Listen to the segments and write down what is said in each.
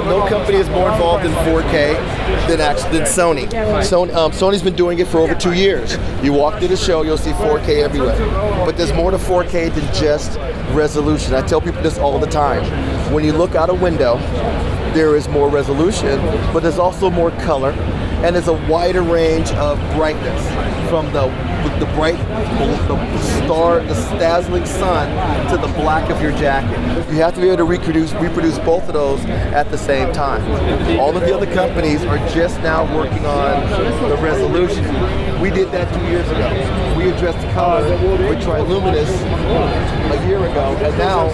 no company is more involved in 4K than Sony. Sony's been doing it for over 2 years. You walk through the show, you'll see 4K everywhere. But there's more to 4K than just resolution. I tell people this all the time. When you look out a window, there is more resolution, but there's also more color, and there's a wider range of brightness, from the dazzling sun to the black of your jacket. You have to be able to reproduce both of those at the same time. All of the other companies are just now working on the resolution. We did that 2 years ago. We addressed color with Triluminous a year ago, and now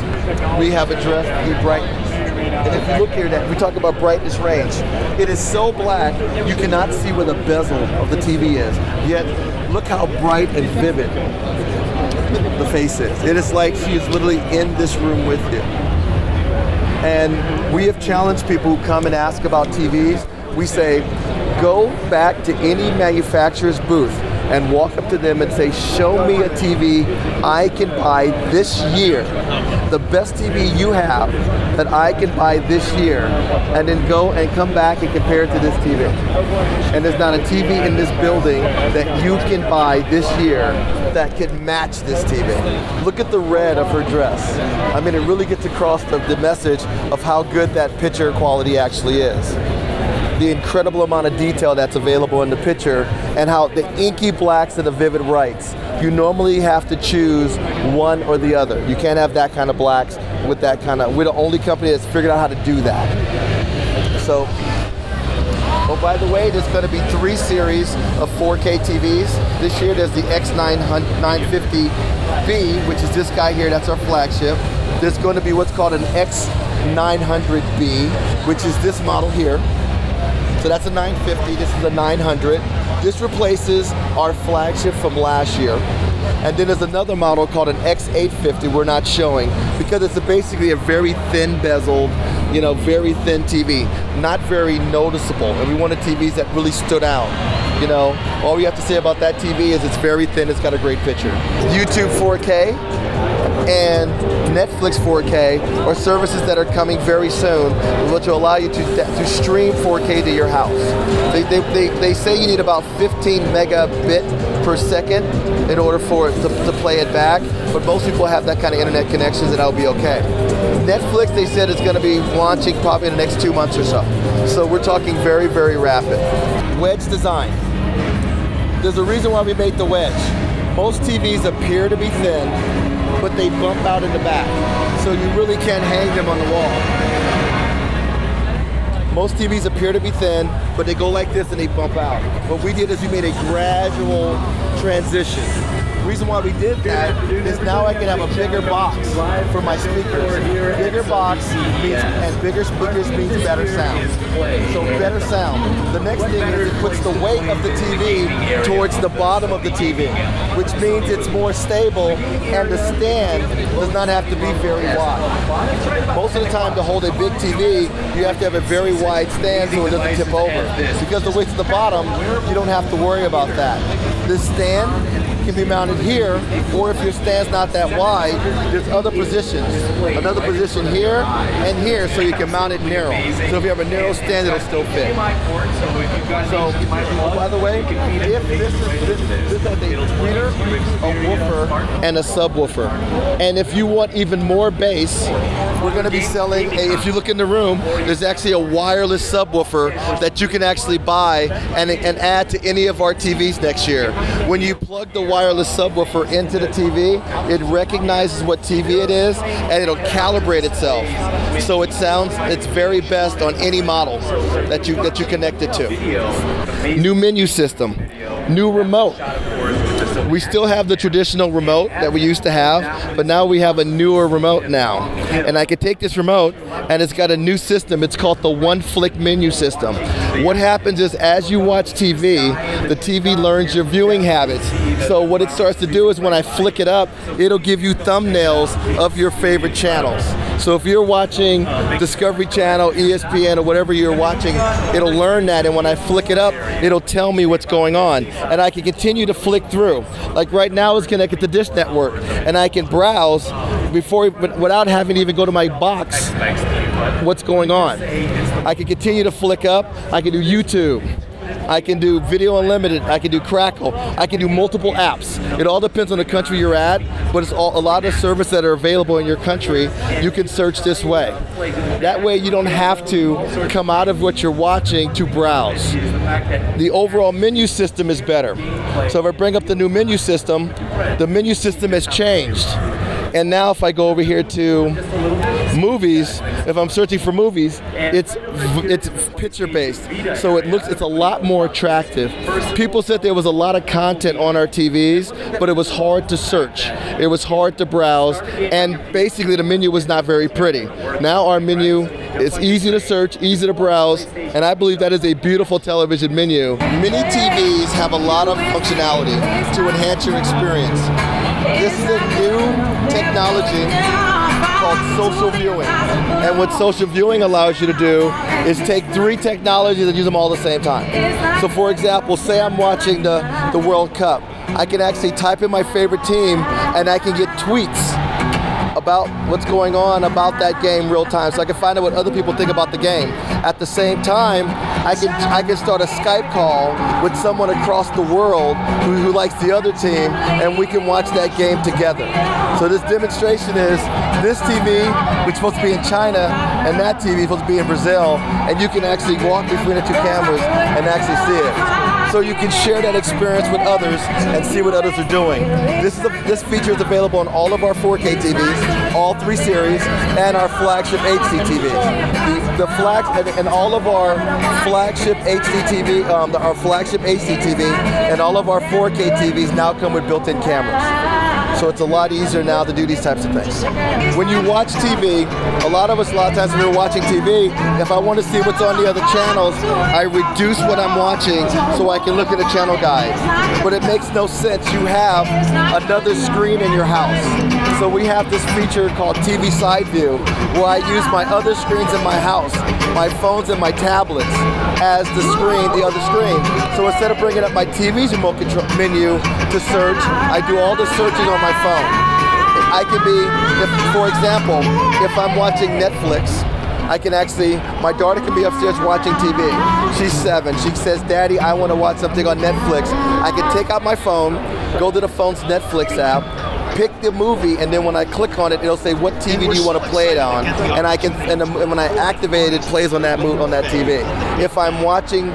we have addressed the brightness. And if you look here, we talk about brightness range. It is so black, you cannot see where the bezel of the TV is. Yet, look how bright and vivid the face is. It is like she is literally in this room with you. And we have challenged people who come and ask about TVs. We say, go back to any manufacturer's booth and walk up to them and say, show me a TV I can buy this year, the best TV you have that I can buy this year, and then go and come back and compare it to this TV. And there's not a TV in this building that you can buy this year that can match this TV. Look at the red of her dress. I mean, it really gets across the message of how good that picture quality actually is. The incredible amount of detail that's available in the picture, and how the inky blacks and the vivid whites. You normally have to choose one or the other. You can't have that kind of blacks with that kind of, we're the only company that's figured out how to do that. So, oh, by the way, there's going to be 3 series of 4K TVs. This year there's the X950B, which is this guy here, that's our flagship. There's going to be what's called an X900B, which is this model here. So that's a 950, this is a 900. This replaces our flagship from last year. And then there's another model called an X850 we're not showing, because it's basically a very thin bezeled, you know, very thin TV, not very noticeable. And we wanted TVs that really stood out. You know, all we have to say about that TV is it's very thin, it's got a great picture. YouTube 4K and Netflix 4K are services that are coming very soon, which will allow you to stream 4K to your house. They say you need about 15 megabit per second in order for it to play it back, but most people have that kind of internet connections, and that'll be okay. Netflix, they said, is going to be launching probably in the next 2 months or so. So we're talking very, very rapid. Wedge design. There's a reason why we made the wedge. Most TVs appear to be thin, but they bump out in the back. So you really can't hang them on the wall. Most TVs appear to be thin, but they go like this and they bump out. What we did is we made a gradual transition. The reason why we did that is now I can have a bigger box for my speakers. Bigger box means, and bigger speakers means better sound. So better sound. The next thing is it puts the weight of the TV towards the bottom of the TV, which means it's more stable, and the stand does not have to be very wide. Most of the time to hold a big TV, you have to have a very wide stand so it doesn't tip over. Because the weight's at the bottom, you don't have to worry about that. This stand can be mounted here, or if your stand's not that wide, there's other positions. Another position here and here, so you can mount it narrow. So if you have a narrow stand, it'll still fit. So, by the way, if this has a tweeter, a woofer, and a subwoofer. And if you want even more bass, we're going to be selling if you look in the room, there's actually a wireless subwoofer that you can actually buy and add to any of our TVs next year. When you plug the wireless subwoofer into the TV, it recognizes what TV it is, and it'll calibrate itself. So it's very best on any model that you connect it to. New menu system, new remote. We still have the traditional remote that we used to have, but now we have a newer remote now. And I can take this remote, and it's got a new system. It's called the one-flick menu system. What happens is, as you watch TV, the TV learns your viewing habits. So what it starts to do is when I flick it up, it'll give you thumbnails of your favorite channels. So if you're watching Discovery Channel, ESPN, or whatever you're watching, it'll learn that, and when I flick it up, it'll tell me what's going on. And I can continue to flick through. Like right now it's connected to Dish Network, and I can browse without having to even go to my box what's going on. I can continue to flick up. I can do YouTube. I can do Video Unlimited, I can do Crackle, I can do multiple apps. It all depends on the country you're at, but it's a lot of services that are available in your country, you can search this way. That way you don't have to come out of what you're watching to browse. The overall menu system is better. So if I bring up the new menu system, the menu system has changed. And now if I go over here to movies, if I'm searching for movies, it's picture based. So it's a lot more attractive. People said there was a lot of content on our TVs, but it was hard to search. It was hard to browse, and basically the menu was not very pretty. Now our menu is easy to search, easy to browse, and I believe that is a beautiful television menu. Mini TVs have a lot of functionality to enhance your experience. This is a new technology called social viewing. And what social viewing allows you to do is take 3 technologies and use them all at the same time. So for example, say I'm watching the World Cup. I can actually type in my favorite team and I can get tweets about what's going on about that game real time, so I can find out what other people think about the game. At the same time, I can start a Skype call with someone across the world who likes the other team, and we can watch that game together. So this demonstration is this TV, which is supposed to be in China, and that TV is supposed to be in Brazil, and you can actually walk between the 2 cameras and actually see it. So you can share that experience with others and see what others are doing. This feature is available on all of our 4K TVs, all 3 series, and our flagship HD TVs. And all of our flagship HD TV, our flagship HD TV, and all of our 4K TVs now come with built-in cameras. So it's a lot easier now to do these types of things. When you watch TV, a lot of times when we're watching TV, if I want to see what's on the other channels, I reduce what I'm watching so I can look at the channel guide. But it makes no sense. You have another screen in your house. So we have this feature called TV Side View, where I use my other screens in my house, my phones and my tablets, as the other screen. So instead of bringing up my TV's remote control menu to search, I do all the searching on my phone. I can be, for example, if I'm watching Netflix, my daughter can be upstairs watching TV. She's 7. She says, "Daddy, I want to watch something on Netflix." I can take out my phone, go to the phone's Netflix app, pick the movie, and then when I click on it, it'll say, "What TV do you want to play it on?" And when I activate it, it plays on that TV. If I'm watching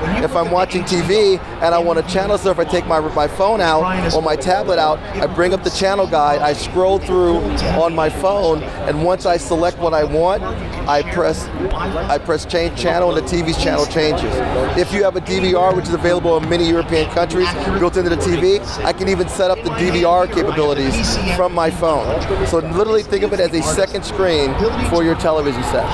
TV and I want to channel surf, I take my phone out or my tablet out, I bring up the channel guide, I scroll through on my phone, and once I select what I want, I press change channel, and the TV's channel changes. If you have a DVR, which is available in many European countries, built into the TV, I can even set up the DVR capabilities from my phone. So literally think of it as a second screen for your television set.